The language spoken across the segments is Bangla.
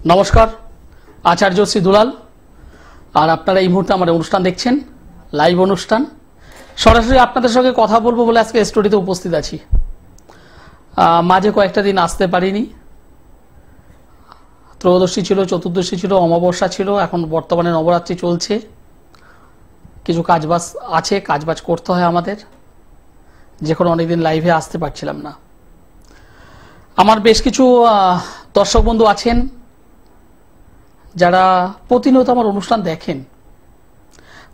নমস্কার, আচার্য শ্রী দুলাল। আর আপনারা এই মুহূর্তে আমার অনুষ্ঠান দেখছেন, লাইভ অনুষ্ঠান। সরাসরি আপনাদের সঙ্গে কথা বলবো বলে আজকে স্টুডিওতে উপস্থিত আছি। মাঝে কয়েকটা দিন আসতে পারিনি। ত্রয়োদশী ছিল, চতুর্দশী ছিল, অমাবস্যা ছিল, এখন বর্তমানে নবরাত্রি চলছে। কিছু কাজবাজ আছে, কাজবাজ করতে হয় আমাদের, যে কোনো অনেকদিন লাইভে আসতে পারছিলাম না। আমার বেশ কিছু দর্শক বন্ধু আছেন যারা প্রতিনিয়ত আমার অনুষ্ঠান দেখেন।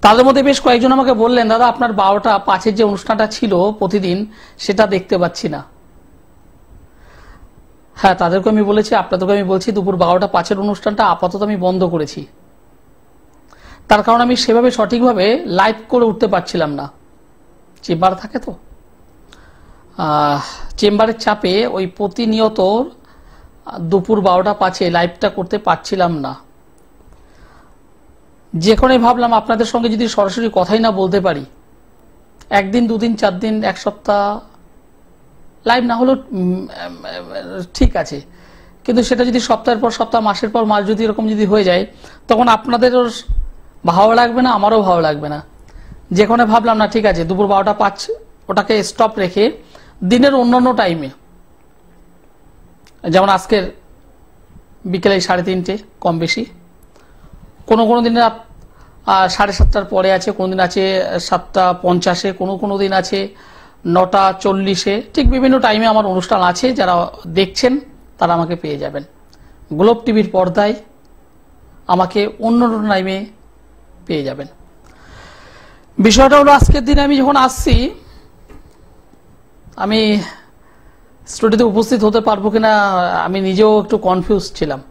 তাদের মধ্যে বেশ কয়েকজন আমাকে বললেন, দাদা আপনার 12টা 5-এর যে অনুষ্ঠানটা ছিল প্রতিদিন, সেটা দেখতে পাচ্ছি না। হ্যাঁ, তাদেরকে আমি বলেছি, আপনাদেরকে আমি বলছি, দুপুর 12টা 5-এর অনুষ্ঠানটা আপাতত আমি বন্ধ করেছি। তার কারণ আমি সেভাবে সঠিকভাবে লাইভ করে উঠতে পারছিলাম না। চেম্বার থাকে তো, চেম্বারের চাপে ওই প্রতিনিয়ত দুপুর 12টা 5-এ লাইভটা করতে পারছিলাম না। যেখানে ভাবলাম আপনাদের সঙ্গে যদি সরাসরি কথাই না বলতে পারি, একদিন, দুদিন, 4 দিন, 1 সপ্তাহ লাইভ না হলেও ঠিক আছে, কিন্তু সেটা যদি সপ্তাহের পর সপ্তাহ, মাসের পর মাস যদি এরকম যদি হয়ে যায়, তখন আপনাদেরও ভালো লাগবে না, আমারও ভালো লাগবে না। যেখানে ভাবলাম না ঠিক আছে, দুপুর 12টা 5 ওটাকে স্টপ রেখে দিনের অন্যান্য টাইমে, যেমন আজকের বিকেলে 3:30 কম বেশি, কোনো দিন 7:30টার পরে আছে, কোনো দিন আছে 7:50, কোনো দিন আছে 9:40, ঠিক বিভিন্ন টাইমে আমার অনুষ্ঠান আছে। যারা দেখছেন তারা আমাকে পেয়ে যাবেন। গ্লোব টিভির পর্দায় আমাকে অন্য টাইমে পেয়ে যাবেন। বিষয়টা হলো, আজকের দিনে আমি যখন আসছি, আমি স্টুডিওতে উপস্থিত হতে পারবো কিনা আমি নিজেও একটু কনফিউজ ছিলাম।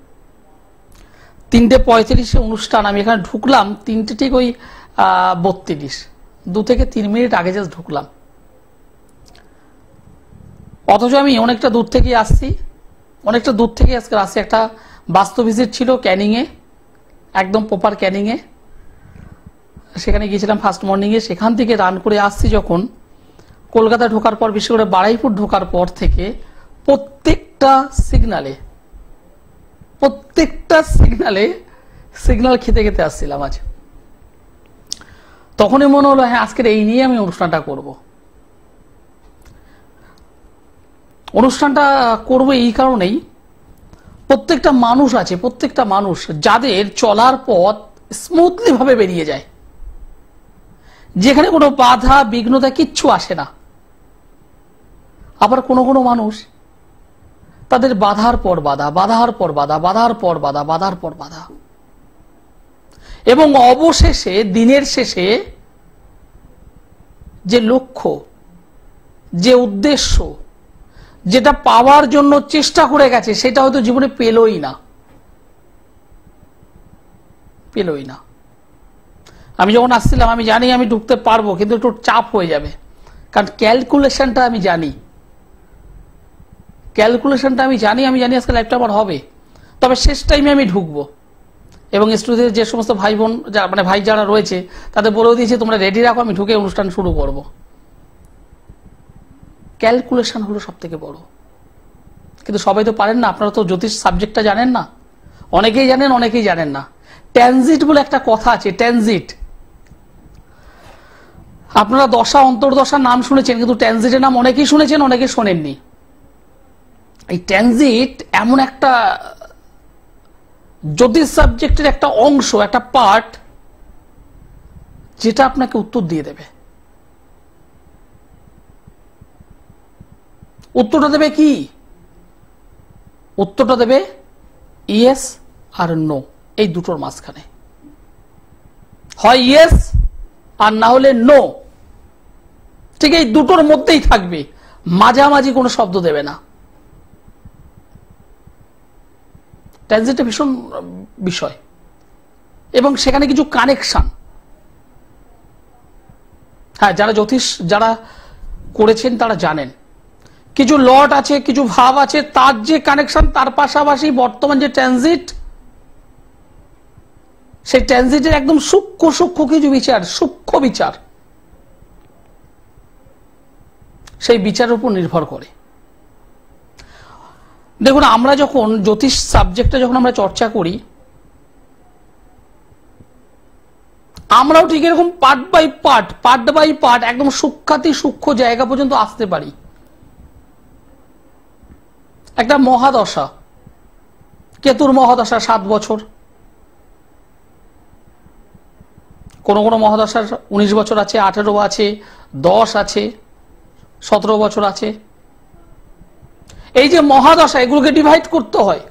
3:35 অনুষ্ঠান, আমি এখানে ঢুকলাম 3টে ঠিক ওই 32, 2 থেকে 3 মিনিট আগে জাস্ট ঢুকলাম। অথচ আমি অনেকটা দূর থেকে আসছি, অনেকটা দূর থেকে আজকে আসছি। একটা বাস্তব ভিজিট ছিল ক্যানিংয়ে, একদম প্রপার ক্যানিংয়ে। সেখানে গিয়েছিলাম ফার্স্ট মর্নিংয়ে। সেখান থেকে রান করে আসছি যখন, কলকাতা ঢোকার পর, বিশেষ করে বারুইপুর ঢোকার পর থেকে প্রত্যেকটা সিগন্যাল খেতে খেতে আসছিলাম আজ। তখনই মনে হলো, হ্যাঁ আজকের এই নিয়ে আমি অনুষ্ঠানটা করব। অনুষ্ঠানটা করব এই কারণেই, প্রত্যেকটা মানুষ আছে, প্রত্যেকটা মানুষ যাদের চলার পথ স্মুথলি ভাবে বেরিয়ে যায়, যেখানে কোনো বাধা বিঘ্নতা কিচ্ছু আসে না। আবার কোনো মানুষ, তাদের বাধার পর বাধা, বাধার পর বাধা, বাধার পর বাধা, বাধার পর বাধা, এবং অবশেষে দিনের শেষে যে লক্ষ্য, যে উদ্দেশ্য, যেটা পাওয়ার জন্য চেষ্টা করে গেছে, সেটা হয়তো জীবনে পেলই না। আমি যখন আসছিলাম, আমি জানি আমি ঢুকতে পারবো, কিন্তু একটু চাপ হয়ে যাবে, কারণ ক্যালকুলেশনটা আমি জানি, আমি জানি আজকে লাইভটা আমার হবে। তবে শেষ টাইমে আমি ঢুকবো, এবং স্টুডিওতে যে সমস্ত ভাই বোন, মানে ভাই যারা রয়েছে, তাদের বলেও দিয়েছে তোমরা রেডি রাখো, আমি ঢুকে অনুষ্ঠান শুরু করব। ক্যালকুলেশন হলো সব থেকে বড়, কিন্তু সবাই তো পারেন না। আপনারা তো জ্যোতিষ সাবজেক্টটা জানেন না, অনেকেই জানেন, অনেকেই জানেন না। ট্রানজিট বলে একটা কথা আছে, ট্রানজিট। আপনারা দশা অন্তর্দশার নাম শুনেছেন, কিন্তু ট্রানজিটের নাম অনেকেই শুনেছেন, অনেকে শোনেননি। এই ট্রানজিট এমন একটা জ্যোতিষ সাবজেক্টের একটা অংশ, একটা পার্ট, যেটা আপনাকে উত্তর দিয়ে দেবে। উত্তরটা দেবে কি? উত্তরটা দেবে ইয়েস আর নো, এই দুটোর মাঝখানে। হয় ইয়েস আর না হলে নো, ঠিক এই দুটোর মধ্যেই থাকবে, মাঝামাঝি কোনো শব্দ দেবে না। ট্রানজিটটা ভীষণ বিষয়, এবং সেখানে কিছু কানেকশন, হ্যাঁ যারা জ্যোতিষ যারা করেছেন তারা জানেন, কিছু লট আছে, কিছু ভাব আছে, তার যে কানেকশন, তার পাশাপাশি বর্তমান যে ট্রানজিট, সেই ট্রানজিটের একদম সূক্ষ্ম কিছু বিচার, সূক্ষ্ম বিচার, সেই বিচারের উপর নির্ভর করে। দেখুন, আমরা যখন জ্যোতিষ সাবজেক্টটা যখন আমরা চর্চা করি, আমরাও ঠিক এরকম পার্ট বাই পার্ট একদম সূক্ষ্মাতি সূক্ষ্ম জায়গা পর্যন্ত আসতে পারি। একটা মহাদশা, কেতুর মহাদশা 7 বছর, কোন কোন মহাদশার 19 বছর আছে, 18 আছে, 10 আছে, 17 বছর আছে। এই যে মহাদশা, এগুলোকে ডিভাইড করতে হয়।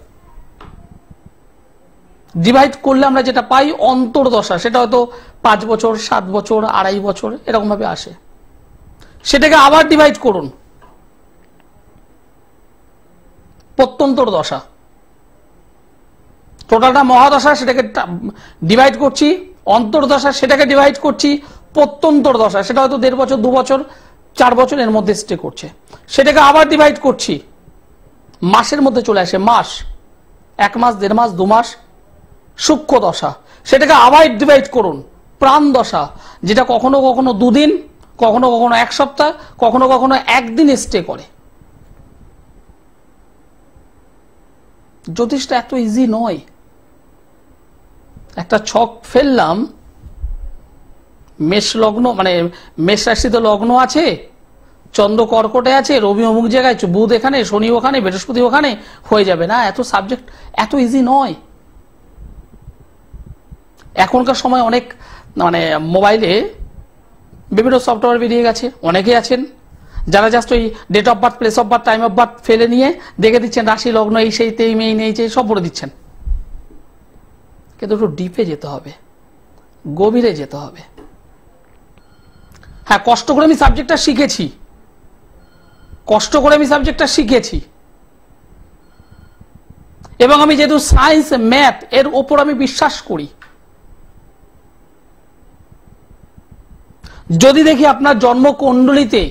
ডিভাইড করলে আমরা যেটা পাই অন্তর্দশা, সেটা হয়তো 5 বছর, 7 বছর, 2.5 বছর এরকম ভাবে আসে। সেটাকে আবার ডিভাইড করুন, প্রত্যন্তর দশা। টোটালটা মহাদশা, সেটাকে ডিভাইড করছি, অন্তর্দশা সেটাকে ডিভাইড করছি, প্রত্যন্তর দশা সেটা হয়তো 1.5 বছর, 2 বছর, 4 বছর এর মধ্যে স্টে করছে, সেটাকে আবার ডিভাইড করছি, মাসের মধ্যে চলে আসে মাস, 1 মাস, 1.5 মাস, 2 মাস, সূক্ষ্ম দশা। সেটাকে আবার ডিভাইড করুন, প্রাণ দশা, যেটা কখনো কখনো 2 দিন, কখনো কখনো 1 সপ্তাহ, কখনো কখনো 1 দিন স্টে করে। জ্যোতিষটা এত ইজি নয়। একটা ছক ফেললাম, মেষ লগ্ন, মানে মেষ রাশিতে লগ্ন আছে, চন্দ্র কর্কটে আছে, রবি অমুক জায়গায়, বুধ এখানে, শনি ওখানে, বৃহস্পতি ওখানে, হয়ে যাবে না। এত সাবজেক্ট এত ইজি নয়। এখনকার সময় অনেক মানে মোবাইলে বিভিন্ন সফটওয়্যার বেরিয়ে গেছে, অনেকেই আছেন যারা জাস্ট ওই date of birth, place of birth, time of birth ফেলে নিয়ে দেখে দিচ্ছেন রাশি লগ্ন এই সেই তেই মেই নেই সব বলে দিচ্ছেন। কিন্তু একটু ডিপে যেতে হবে, গভীরে যেতে হবে। হ্যাঁ, কষ্ট করে আমি সাবজেক্টটা শিখেছি, এবং আমি যেহেতু সায়েন্স ম্যাথ এর ওপর আমি বিশ্বাস করি। যদি দেখি আপনার জন্মকুণ্ডলিতে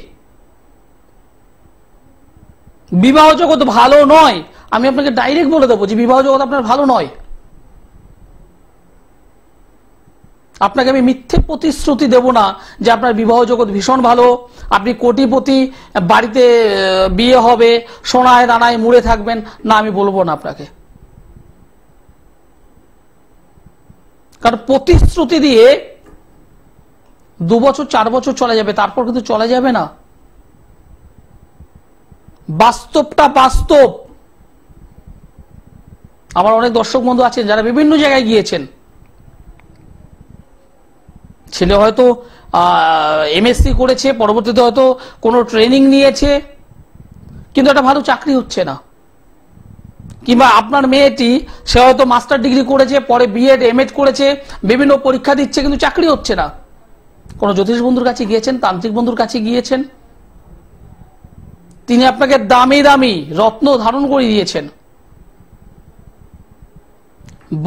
বিবাহ জগৎ ভালো নয়, আমি আপনাকে ডাইরেক্ট বলে দেবো যে বিবাহ জগৎ আপনার ভালো নয়। আপনাকে আমি মিথ্যে প্রতিশ্রুতি দেব না যে আপনার বিবাহ জগৎ ভীষণ ভালো, আপনি কোটিপতি, বাড়িতে বিয়ে হবে, সোনায় দানায় মুড়ে থাকবেন, না, আমি বলবো না আপনাকে। কারণ প্রতিশ্রুতি দিয়ে 2 বছর 4 বছর চলে যাবে, তারপর কিন্তু চলে যাবে না। বাস্তবটা বাস্তব। আমার অনেক দর্শক বন্ধু আছেন যারা বিভিন্ন জায়গায় গিয়েছেন, ছেলে হয়তো এমএসসি করেছে, পরবর্তীতে হয়তো কোনো ট্রেনিং নিয়েছে, কিন্তু একটা ভালো চাকরি হচ্ছে না। কিংবা আপনার মেয়েটি, সে হয়তো মাস্টার ডিগ্রি করেছে, পরে বিএড এমএড করেছে, বিভিন্ন পরীক্ষা দিচ্ছে, কিন্তু চাকরি হচ্ছে না। কোনো জ্যোতিষ বন্ধুর কাছে গিয়েছেন, তান্ত্রিক বন্ধুর কাছে গিয়েছেন, তিনি আপনাকে দামি দামি রত্ন ধারণ করে দিয়েছেন,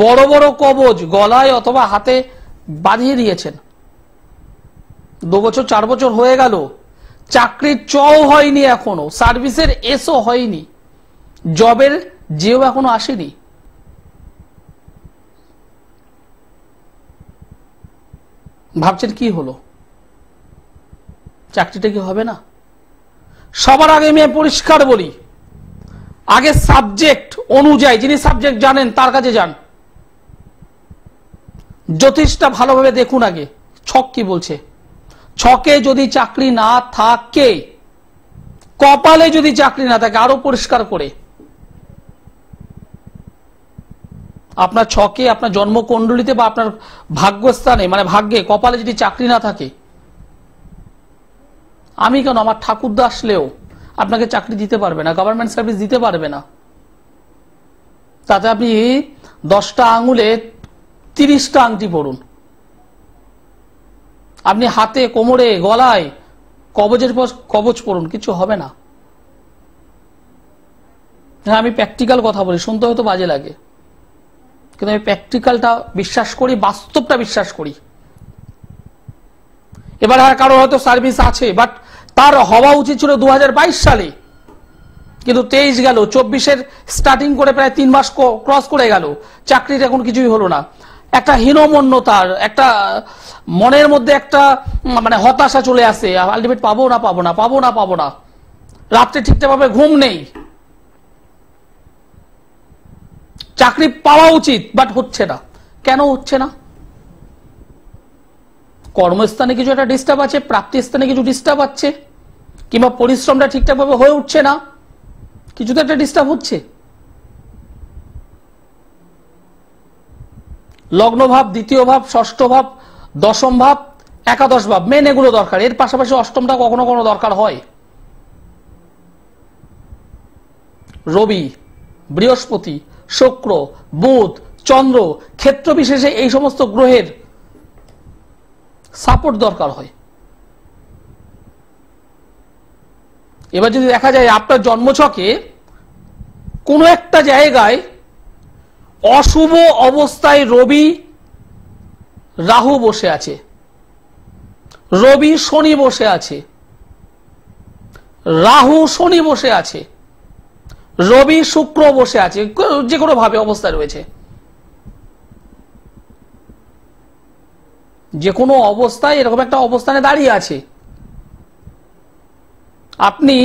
বড় বড় কবচ গলায় অথবা হাতে বাঁধিয়ে দিয়েছেন। 2 বছর 4 বছর হয়ে গেল, চাকরির চও হয়নি, এখনো সার্ভিসের এসও হয়নি, জবের যেও এখনো আসেনি। ভাবছেন কি হলো, চাকরিটা কি হবে না? সবার আগে আমি পরিষ্কার বলি, আগে সাবজেক্ট অনুযায়ী, যিনি সাবজেক্ট জানেন তার কাছে যান। জ্যোতিষটা ভালোভাবে দেখুন আগে, ছক কি বলছে। ছকে যদি চাকরি না থাকে, কপালে যদি চাকরি না থাকে, আরো পরিষ্কার করে আপনার ছকে, আপনার জন্মকুণ্ডলিতে বা আপনার ভাগ্যস্থানে, মানে ভাগ্যে, কপালে যদি চাকরি না থাকে, আমি কেন, আমার ঠাকুরদা আসলেও আপনাকে চাকরি দিতে পারবে না, গভর্নমেন্ট সার্ভিস দিতে পারবে না। তাতে আপনি 10টা আঙুলে 30টা আংটি পড়ুন, আপনি হাতে, কোমরে, গলায় কবচের পর কবচ পড়ুন, কিছু হবে না। হ্যাঁ, আমি প্র্যাকটিক্যাল কথা বলি, শুনতে হয়তো বাজে লাগে, কিন্তু আমি প্র্যাকটিক্যালটা বিশ্বাস করি, বাস্তবটা বিশ্বাস করি। এবার কারো হয়তো সার্ভিস আছে, বাট তার হওয়া উচিত ছিল 2022 সালে, কিন্তু 23 গেল, 24-এর স্টার্টিং করে প্রায় 3 মাস ক্রস করে গেল, চাকরির এখন কিছুই হলো না। একটা হীনমন্যতার, একটা মনের মধ্যে একটা মানে হতাশা চলে আসে, আলটিমেট পাবো না, রাত্রে ঠিকঠাক ভাবে ঘুম নেই। চাকরি পাওয়া উচিত, বাট হচ্ছে না। কেন হচ্ছে না? কর্মস্থানে কিছু একটা ডিস্টার্ব আছে, প্রাপ্তি স্থানে কিছু ডিস্টার্ব আছে, কিংবা পরিশ্রমটা ঠিকঠাক ভাবে হয়ে উঠছে না, কিছু তো একটা ডিস্টার্ব হচ্ছে। লগ্ন ভাব, দ্বিতীয় ভাব, ষষ্ঠ ভাব, দশম ভাব, একাদশ ভাব, মেন এগুলো দরকার। এর পাশাপাশি অষ্টমটা কখনো কোনো দরকার হয়। রবি, বৃহস্পতি, শুক্র, বুধ, চন্দ্র, ক্ষেত্র বিশেষে এই সমস্ত গ্রহের সাপোর্ট দরকার হয়। এবার যদি দেখা যায় আপনার জন্মছকে কোনো একটা জায়গায় অশুভ অবস্থায় রবি রাহু বসে আছে, রবি শনি বসে আছে, রাহু শনি বসে আছে, রবি শুক্র বসে আছে, যে কোনো ভাবে অবস্থায় রয়েছে, যে কোনো অবস্থায় এরকম একটা অবস্থানে দাঁড়িয়ে আছে, আপনি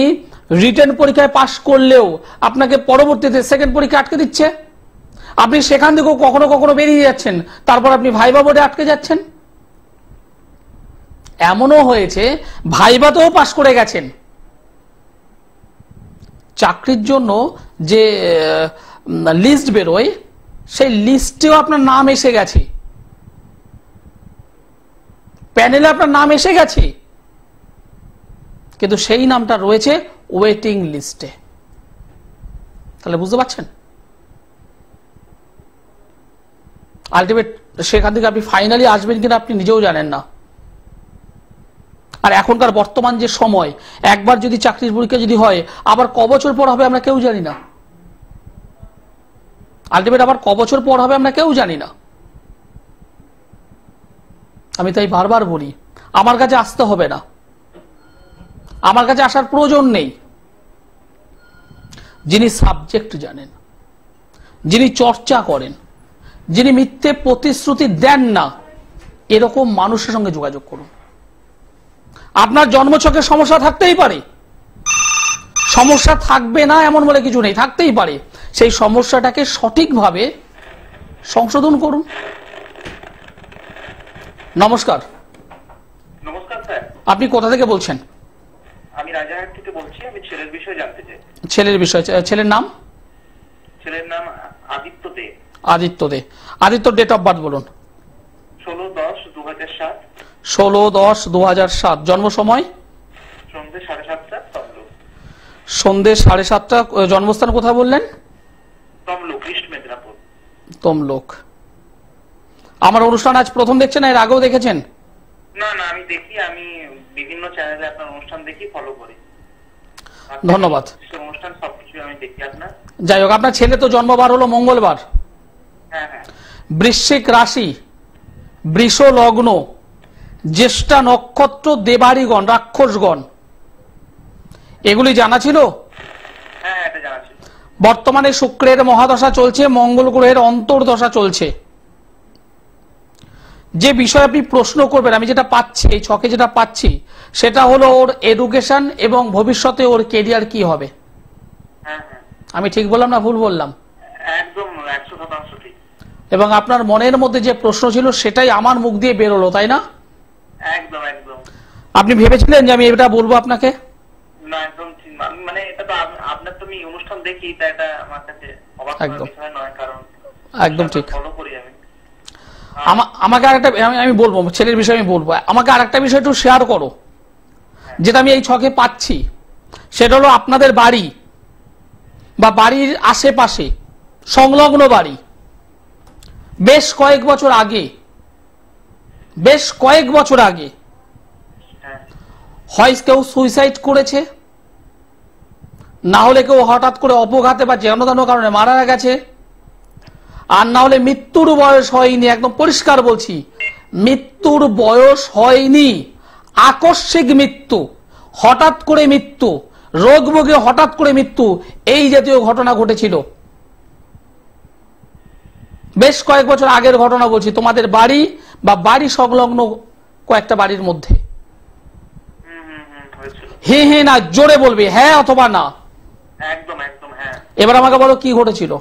রিটেন পরীক্ষায় পাশ করলেও আপনাকে পরবর্তীতে সেকেন্ড পরীক্ষা আটকে দিচ্ছে, আপনি সেখান থেকেও কখনো কখনো বেরিয়ে যাচ্ছেন, তারপর আপনি ভাইবা বোর্ডে আটকে যাচ্ছেন। এমনও হয়েছে ভাইবাতেও পাশ করে গেছেন। চাকরির জন্য যে লিস্ট বেরোয় সেই লিস্টেও আপনার নাম এসে গেছে, প্যানেলে আপনার নাম এসে গেছে, কিন্তু সেই নামটা রয়েছে ওয়েটিং লিস্টে। তাহলে বুঝতে পারছেন, আলটিমেট সেখান থেকে আপনি ফাইনালি আসবেন কিনা আপনি নিজেও জানেন না। আর এখনকার বর্তমান যে সময়, একবার যদি চাকরির পরীক্ষা যদি হয় আবার ক বছর পর হবে আমরা কেউ জানি না। আলটিমেট আবার ক বছর পর হবে আমরা কেউ জানি না। আমি তাই বারবার বলি, আমার কাছে আসতে হবে না, আমার কাছে আসার প্রয়োজন নেই। যিনি সাবজেক্ট জানেন, যিনি চর্চা করেন, যিনি মিথ্যে প্রতিশ্রুতি দেন না, এরকম মানুষের সঙ্গে যোগাযোগ করুন। আপনার জন্মছকে সমস্যা থাকতেই পারে, সমস্যা থাকবে না এমন বলে কিছু নেই, থাকতেই পারে। সেই সমস্যাটাকে সঠিকভাবে সংশোধন করুন। নমস্কার। নমস্কার স্যার। আপনি কোথা থেকে বলছেন? আমি রাজারহাট থেকে বলছি। আমি ছেলের বিষয়ে জানতে চাই। ছেলের বিষয়? ছেলের নাম? ছেলের নাম আদিত্য দে। আদিত্য দে। আদিত্য ডেট অফ বার্থ বলুন। 16/10/2007। 16/10/2007। জন্ম সময়? সন্ধ্যে 7:30টা, তমলুক। সন্ধ্যে 7:30টা। জন্মস্থান কোথায় বললেন? তমলুক, ইস্ট মেদিনীপুর। তমলুক। আমার অনুষ্ঠান আজ প্রথম দেখছেন না এর আগেও দেখেছেন? না না, আমি দেখি, আমি বিভিন্ন চ্যানেলে আপনার অনুষ্ঠান দেখি, ফলো করি। ধন্যবাদ। অনুষ্ঠান সবকিছু আমি দেখি আপনার। যাই হোক, আপনার ছেলে তো জন্মবার হলো মঙ্গলবার। হ্যাঁ হ্যাঁ। বৃশ্চিক রাশি, বৃষ লগ্ন, জ্যেষ্ঠা নক্ষত্র, দেবাড়িগণ, রাক্ষসগণ, এগুলি জানা ছিল? হ্যাঁ, এটা জানা ছিল। বর্তমানে শুক্রের মহাদশা চলছে, মঙ্গল গ্রহের অন্তর্দশা চলছে। যে বিষয়ে আপনি প্রশ্ন করবেন, আমি যেটা পাচ্ছি এই ছকে যেটা পাচ্ছি সেটা হলো ওর এডুকেশন এবং ভবিষ্যতে ওর কেরিয়ার কি হবে। হ্যাঁ হ্যাঁ। আমি ঠিক বললাম না ভুল বললাম? একদম 100% ঠিক। এবং আপনার মনের মধ্যে যে প্রশ্ন ছিল সেটাই আমার মুখ দিয়ে বেরোলো, তাই না? একদম একদম। আপনি ভেবেছিলেন যে আমি এটা বলবো আপনাকে? না, একদম ঠিক। মানে এটা তো আপনার, তো আমি অনুষ্ঠান দেখি, তা এটা আমার কাছে অবাক করার বিষয় নয়, কারণ একদম ঠিক। ফলো করি আমি। আমাকে আরেকটা, আমি বলবো ছেলের বিষয়ে, আমি বলবো আমাকে আরেকটা বিষয় একটু শেয়ার করো, যেটা আমি এই ছকে পাচ্ছি। সেটা হলো আপনাদের বাড়ি বা বাড়ির আশেপাশে সংলগ্ন বাড়ি বেশ কয়েক বছর আগে হয় কেউ সুইসাইড করেছে, না হলে কেউ হঠাৎ করে অপঘাতে বা যেন তেন কারণে মারা গেছে, আর না হলে মৃত্যুর বয়স হয়নি। একদম পরিষ্কার বলছি, মৃত্যুর বয়স হয়নি, আকস্মিক মৃত্যু, হঠাৎ করে মৃত্যু, রোগ ভোগে হঠাৎ করে মৃত্যু, এই জাতীয় ঘটনা ঘটেছিল। বেশ কয়েক বছর আগের ঘটনা বলছি, তোমাদের বাড়ি বা বাড়ি সংলগ্ন কয়েকটা বাড়ির মধ্যে। হ্যাঁ হ্যাঁ না, জোরে বলবে, হ্যাঁ অথবা না। একদম একদম হ্যাঁ। এবার আমাকে বলো কি ঘটেছিল।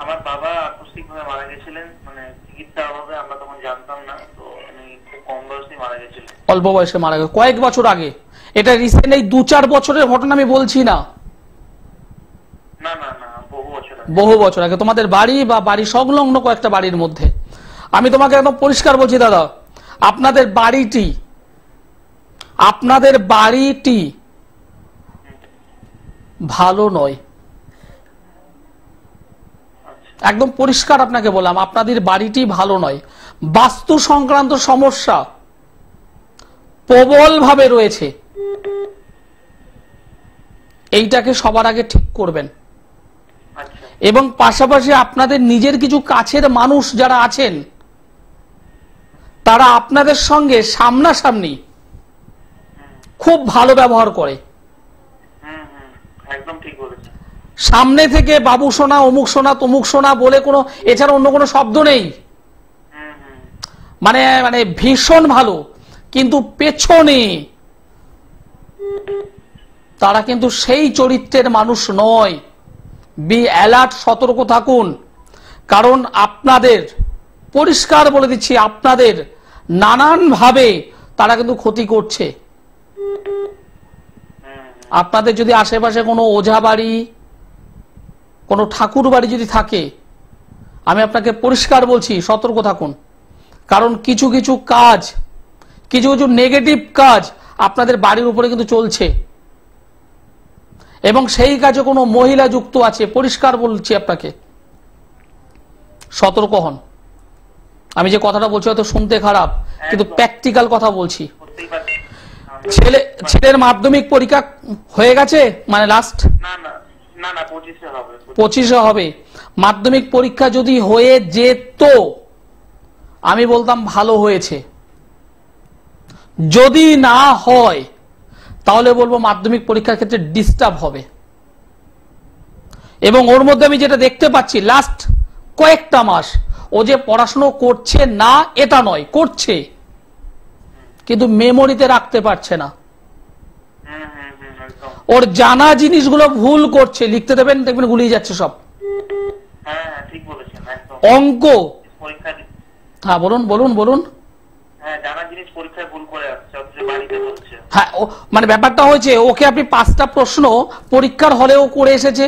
আমার আকস্মিক ভাবে মারা গেছিলেন, মানে চিকিৎসার অভাবে, আমরা তখন জানতাম না, তো উনি খুব কম বয়সে মারা গেছিলেন। অল্প বয়সে মারা গেছে, কয়েক বছর আগে? এটা রিসেন্ট এই 2-4 বছরের ঘটনা আমি বলছি না। না না না, বহু বছর আগে। বহু বছর আগে, তোমাদের বাড়ি বা বাড়ি সংলগ্ন কয়েকটা বাড়ির মধ্যে। আমি তোমাকে একদম পরিষ্কার বলছি দাদা, আপনাদের বাড়িটি ভালো নয়। একদম পরিষ্কার আপনাকে বললাম, আপনাদের বাড়িটি ভালো নয়। বাস্তু সংক্রান্ত সমস্যা প্রবল ভাবে রয়েছে, এইটাকে সবার আগে ঠিক করবেন। আচ্ছা। এবং পাশাপাশি আপনাদের নিজের কিছু কাছের মানুষ যারা আছেন, তারা আপনাদের সঙ্গে সামনাসামনি খুব ভালো ব্যবহার করে। একদম ঠিক বলেছেন। সামনে থেকে বাবু সোনা, অমুক সোনা, তমুক সোনা বলে কোনো, এছাড়া অন্য কোনো শব্দ নেই। মানে মানে ভীষণ ভালো, কিন্তু পেছনে তারা কিন্তু সেই চরিত্রের মানুষ নয়। বি অ্যালার্ট, সতর্ক থাকুন। কারণ আপনাদের, পরিষ্কার বলে দিচ্ছি, আপনাদের নানান ভাবে তারা কিন্তু ক্ষতি করছে। আপনাদের যদি আশেপাশে কোনো ওঝা বাড়ি, কোনো ঠাকুর বাড়ি যদি থাকে, আমি আপনাকে পরিষ্কার বলছি, সতর্ক থাকুন। কারণ কিছু কিছু কাজ, কিছু কিছু নেগেটিভ কাজ আপনাদের বাড়ির উপরে কিন্তু চলছে, এবং সেই কাজে কোনো মহিলা যুক্ত আছে। পরিষ্কার বলছি আপনাকে, সতর্ক হন। আমি যে কথাটা বলছি হয়তো শুনতে খারাপ, কিন্তু প্র্যাকটিক্যাল কথা বলছি। ছেলের মাধ্যমিক পরীক্ষা হয়ে গেছে, মানে লাস্ট? না না না না, 25-এ হবে। 25-এ হবে। মাধ্যমিক পরীক্ষা যদি হয়ে যেত, আমি বলতাম ভালো হয়েছে। যদি না হয়, তাহলে বলবো মাধ্যমিক পরীক্ষার ক্ষেত্রে ডিস্টার্ব হবে। এবং ওর মধ্যে আমি যেটা দেখতে পাচ্ছি, লাস্ট কয়েকটা মাস ও যে পড়াশোনা করছে না এটা নয়, করছে, কিন্তু মেমোরিতে রাখতে পারছে না। ওর জানা জিনিসগুলো ভুল করছে, লিখতে দেবেন দেখবেন গুলিয়ে যাচ্ছে সব। ঠিক বলেছেন, একদম। অঙ্ক, হ্যাঁ বলুন বলুন বলুন। জানা জিনিস পরীক্ষায় ভুল করে আসছে, বাড়িতে বলছে। হ্যাঁ, মানে ব্যাপারটা হয়েছে, ওকে আপনি 5টা প্রশ্ন পরীক্ষার হলেও করে এসেছে,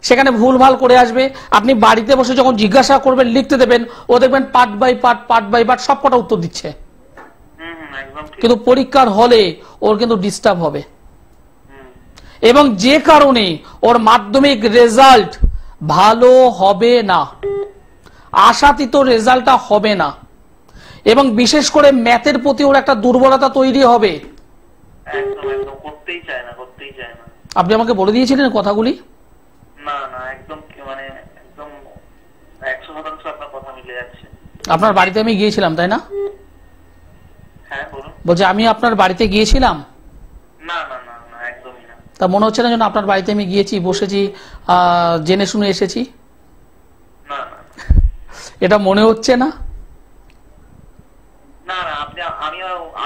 সেখানে ভুলভাল করে আসবে। আপনি বাড়িতে বসে যখন জিজ্ঞাসা করবেন, লিখতে দেবেন, ও দেখবেন পার্ট বাই পার্ট সব কটা উত্তর দিচ্ছে। কিন্তু পরীক্ষার হলে ওর কিন্তু ডিস্টার্ব হবে, এবং যে কারণে ওর মাধ্যমিক রেজাল্ট ভালো হবে না, আশাতীত রেজাল্টটা হবে না। এবং বিশেষ করে ম্যাথের প্রতি ওর একটা দুর্বলতা তৈরি হবে। আপনি আমাকে বলে দিয়েছিলেন কথাগুলি। আপনার বাড়িতে আমি গিয়েছিলাম, তাই না? বলছি, আমি আপনার বাড়িতে গিয়েছিলাম। তা মনে হচ্ছে না যেন আপনার বাড়িতে আমি গিয়েছি, বসেছি, জেনে শুনে এসেছি? এটা মনে হচ্ছে না? না না,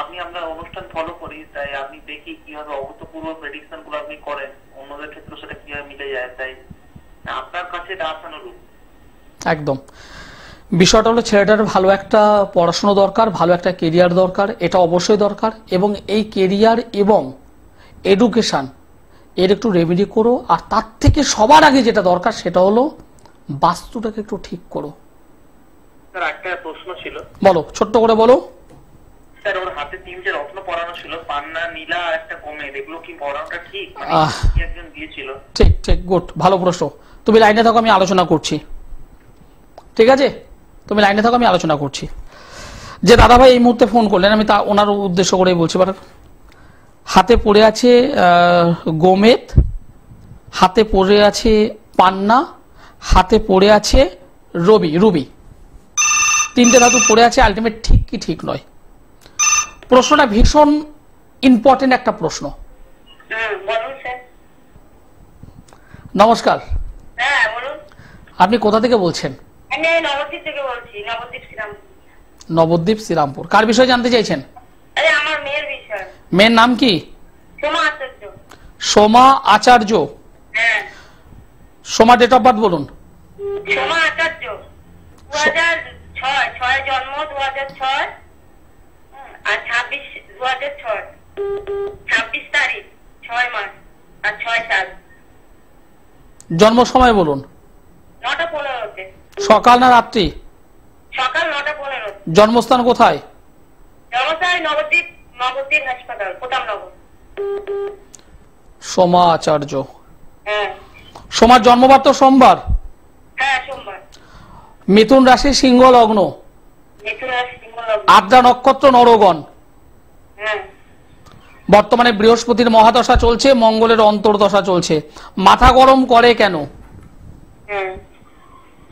আমি আপনার অনুষ্ঠান ফলো করি, তাই আমি দেখি কিভাবে অভূতপূর্ব প্রেডিকশন গুলো আপনি করেন, অন্যদের ক্ষেত্রে সেটা কিভাবে মিলে যায়, তাই আপনার কাছে এটা আশানুরূপ। একদম। বিষয়টা হলো, ছেলেটার ভালো একটা পড়াশোনা দরকার, ভালো একটা কেরিয়ার দরকার, এটা অবশ্যই দরকার। এবং এই কেরিয়ার এবং এডুকেশন এর একটু রেমেডি করো। আর তার থেকে সবার আগে যেটা দরকার, সেটা হলো বাস্তুটাকে একটু ঠিক করো। স্যার, একটা প্রশ্ন ছিল। বলো, ছোট্ট করে বলো। স্যার, ওর হাতে 3টে রত্ন পরানো ছিল, পান্না, নীলা, একটা কমে, এগুলো কি পরানোটা ঠিক? একজন দিয়েছিল। ঠিক ঠিক, গুড, ভালো প্রশ্ন। তুমি লাইনে থাকো, আমি আলোচনা করছি। ঠিক আছে, তুমি লাইনে থাকো, আমি আলোচনা করছি। যে দাদাভাই এই মুহূর্তে ফোন করলেন, আমি তা ওনার উদ্দেশ্য করেই বলছি। হাতে পড়ে আছে গোমেদ, হাতে পড়ে আছে পান্না, হাতে পড়ে আছে রুবি, 3টে ধাতু পড়ে আছে। আলটিমেট ঠিক কি ঠিক নয়? প্রশ্নটা ভীষণ ইম্পর্টেন্ট একটা প্রশ্ন। নমস্কার। আপনি কোথা থেকে বলছেন? নবদ্বীপ, শ্রীরামপুর। কার বিষয়ে জানতে চাইছেন? মেয়ের নাম কি? সোমা আচার্য। সোমা, ডেট অফ বার্থ বলুন। 2006 আর 2006 26 তারিখ 6 মাস আর 6 সাল। জন্ম সময় বলুন। 9টা 15-তে। সকাল না রাত্রি? সকাল 9টা 15। জন্মস্থান কোথায়? জন্মস্থান নবদ্বীপ হাসপাতাল, প্রতাপনগর। সোমা আচার্য। হ্যাঁ সোমার জন্মবার তো সোমবার। হ্যাঁ সোমবার। মিথুন রাশি, সিংহ লগ্ন, মিথুন রাশি, সিংহ লগ্ন। আদ্রা নক্ষত্র, নরগণ। হ্যাঁ বর্তমানে বৃহস্পতির মহাদশা চলছে, মঙ্গলের অন্তর্দশা চলছে। মাথা গরম করে কেন? হ্যাঁ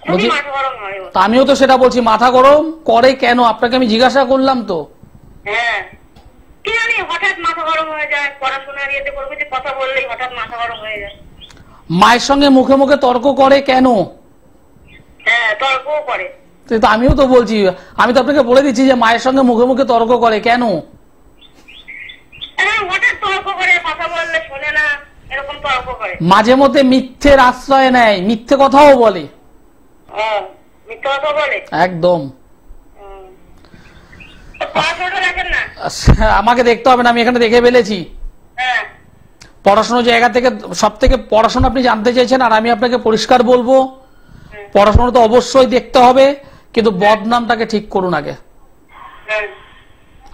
বলছি, মাথা গরম হয় ওর। তা আমিও তো সেটা বলছি, মাথা গরম করে কেন আপনাকে আমি জিজ্ঞাসা করলাম তো। হ্যাঁ কি জানি হঠাৎ মাথা গরম হয়ে যায়, পড়াশোনার ইয়েতে করবে যে কথা বললেই হঠাৎ মাথা গরম হয়ে যায়। মায়ের সঙ্গে মুখে মুখে তর্ক করে কেন? হ্যাঁ তর্কও করে। তো আমিও তো বলছি, আমি তো আপনাকে বলে দিচ্ছি যে মায়ের সঙ্গে মুখে মুখে তর্ক করে কেন? হ্যাঁ হঠাৎ তর্ক করে, কথা বললে শোনে না, এরকম তর্ক করে। মাঝে মধ্যে মিথ্যের আশ্রয় নেয়, মিথ্যে কথাও বলে। মিথ্যা কথা বলে একদম। পড়াশোনাটা দেখেন না? আমাকে দেখতে হবে না, আমি এখানে দেখে ফেলেছি। হ্যাঁ পড়াশোনার জায়গা থেকে সব থেকে পড়াশোনা আপনি জানতে চাইছেন, আর আমি আপনাকে পরিষ্কার বলবো, পড়াশোনা তো অবশ্যই দেখতে হবে, কিন্তু বদনামটাকে ঠিক করুন আগে। হ্যাঁ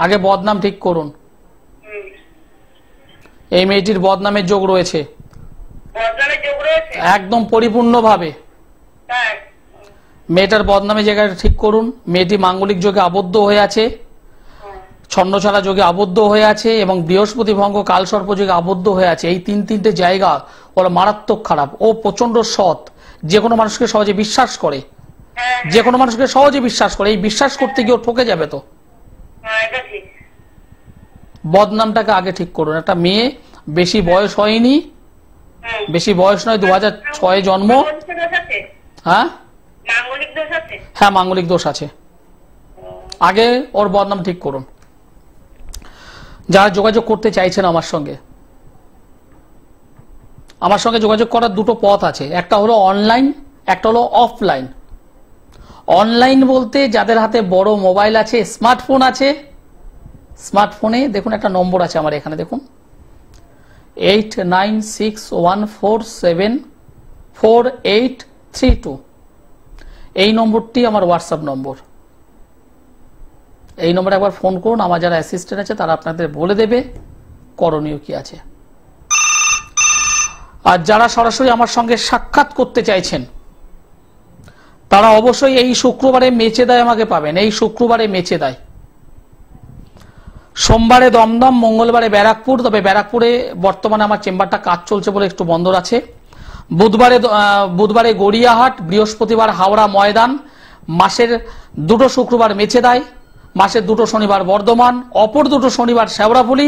আগে বদনাম ঠিক করুন। এই মেয়েটির বদনামের যোগ রয়েছে, বদনামের যোগ রয়েছে একদম পরিপূর্ণভাবে। তাই মেয়েটার বদনামের জায়গাটা ঠিক করুন। মেয়েটি মাঙ্গলিক যোগে আবদ্ধ হয়ে আছে, ছন্নছাড়া যোগে আবদ্ধ হয়ে আছে, এবং বৃহস্পতি ভঙ্গ কালসর্প যোগে আবদ্ধ হয়ে আছে। এই তিনটে জায়গা ওরা মারাত্মক খারাপ। ও প্রচন্ড সৎ, যে কোনো মানুষকে সহজে বিশ্বাস করে, যে কোনো মানুষকে সহজে বিশ্বাস করে। এই বিশ্বাস করতে গিয়ে ও ঠকে যাবে তো। এটা ঠিক। বদনামটাকে আগে ঠিক করুন। একটা মেয়ে, বেশি বয়স হয়নি, বেশি বয়স নয়, 2006 জন্ম। হ্যাঁ মাঙ্গলিক দোষ আছে? হ্যাঁ মাঙ্গলিক দোষ আছে। আগে ওর বদনাম ঠিক করুন। যারা যোগাযোগ করতে চাইছেন আমার সঙ্গে যোগাযোগ করার দুটো পথ আছে, একটা হলো অনলাইন, একটা হলো অফলাইন। অনলাইন বলতে যাদের হাতে বড় মোবাইল আছে, স্মার্টফোন আছে, স্মার্টফোনে দেখুন একটা নম্বর আছে আমার এখানে, দেখুন 8961474832। এই নম্বরটি আমার হোয়াটসঅ্যাপ নম্বর। এই নম্বরে একবার ফোন করুন, আমার যারা অ্যাসিস্ট্যান্ট আছে তারা আপনাদের বলে দেবে করণীয় কি আছে। আর যারা সরাসরি আমার সঙ্গে সাক্ষাৎ করতে চাইছেন তারা অবশ্যই এই শুক্রবারে মেচেদায় আমাকে পাবেন। এই শুক্রবারে মেচেদায়, সোমবারে দমদম, মঙ্গলবারে ব্যারাকপুর। তবে ব্যারাকপুরে বর্তমানে আমার চেম্বারটা কাজ চলছে বলে একটু বন্ধ আছে। বুধবারে গড়িয়াহাট, বৃহস্পতিবার হাওড়া ময়দান, মাসের দুটো শুক্রবার মেচেদায়, মাসের দুটো শনিবার বর্ধমান, অপর দুটো শনিবার শেওড়াফুলি,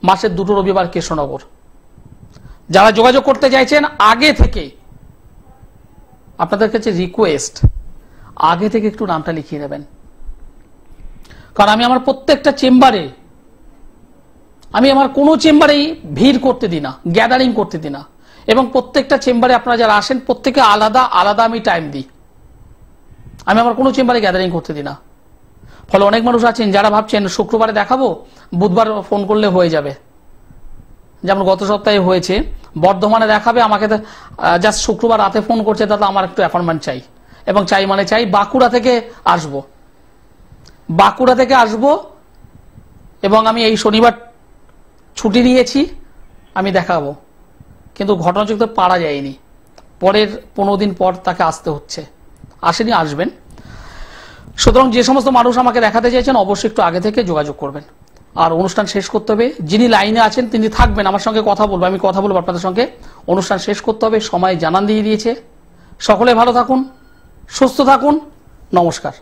মাসের দুটো রবিবার কৃষ্ণনগর। যারা যোগাযোগ করতে চাইছেন আগে থেকে, আপনাদের কাছে রিকোয়েস্ট, আগে থেকে একটু নামটা লিখিয়ে নেবেন। কারণ আমি আমার প্রত্যেকটা চেম্বারে, আমি আমার কোনো চেম্বারেই ভিড় করতে দিই না, গ্যাদারিং করতে দিই না, এবং প্রত্যেকটা চেম্বারে আপনারা যারা আসেন প্রত্যেকে আলাদা আলাদা আমি টাইম দিই। আমি আমার কোনো চেম্বারে গ্যাদারিং করতে দিই না। ফলে অনেক মানুষ আছেন যারা ভাবছেন শুক্রবারে দেখাবো, বুধবার ফোন করলে হয়ে যাবে। যেমন গত সপ্তাহে হয়েছে, বর্ধমানে দেখাবে, আমাকে জাস্ট শুক্রবার রাতে ফোন করছে, দাদা আমার একটু অ্যাপয়েন্টমেন্ট চাই, এবং চাই বাঁকুড়া থেকে আসবো, এবং আমি এই শনিবার ছুটি নিয়েছি, আমি দেখাবো। কিন্তু ঘটনাচক্রে পারা যায়নি, পরের 15 দিন পর তাকে আসতে হচ্ছে। আসেনি, আসবেন। সুতরাং যে সমস্ত মানুষ আমাকে দেখাতে চাইছেন অবশ্যই একটু আগে থেকে যোগাযোগ করবেন। আর অনুষ্ঠান শেষ করতে হবে, যিনি লাইনে আছেন তিনি থাকবেন, আমার সঙ্গে কথা বলবো, আমি কথা বলবো আপনাদের সঙ্গে। অনুষ্ঠান শেষ করতে হবে, সময় জানান দিয়ে দিয়েছে। সকলে ভালো থাকুন, সুস্থ থাকুন, নমস্কার।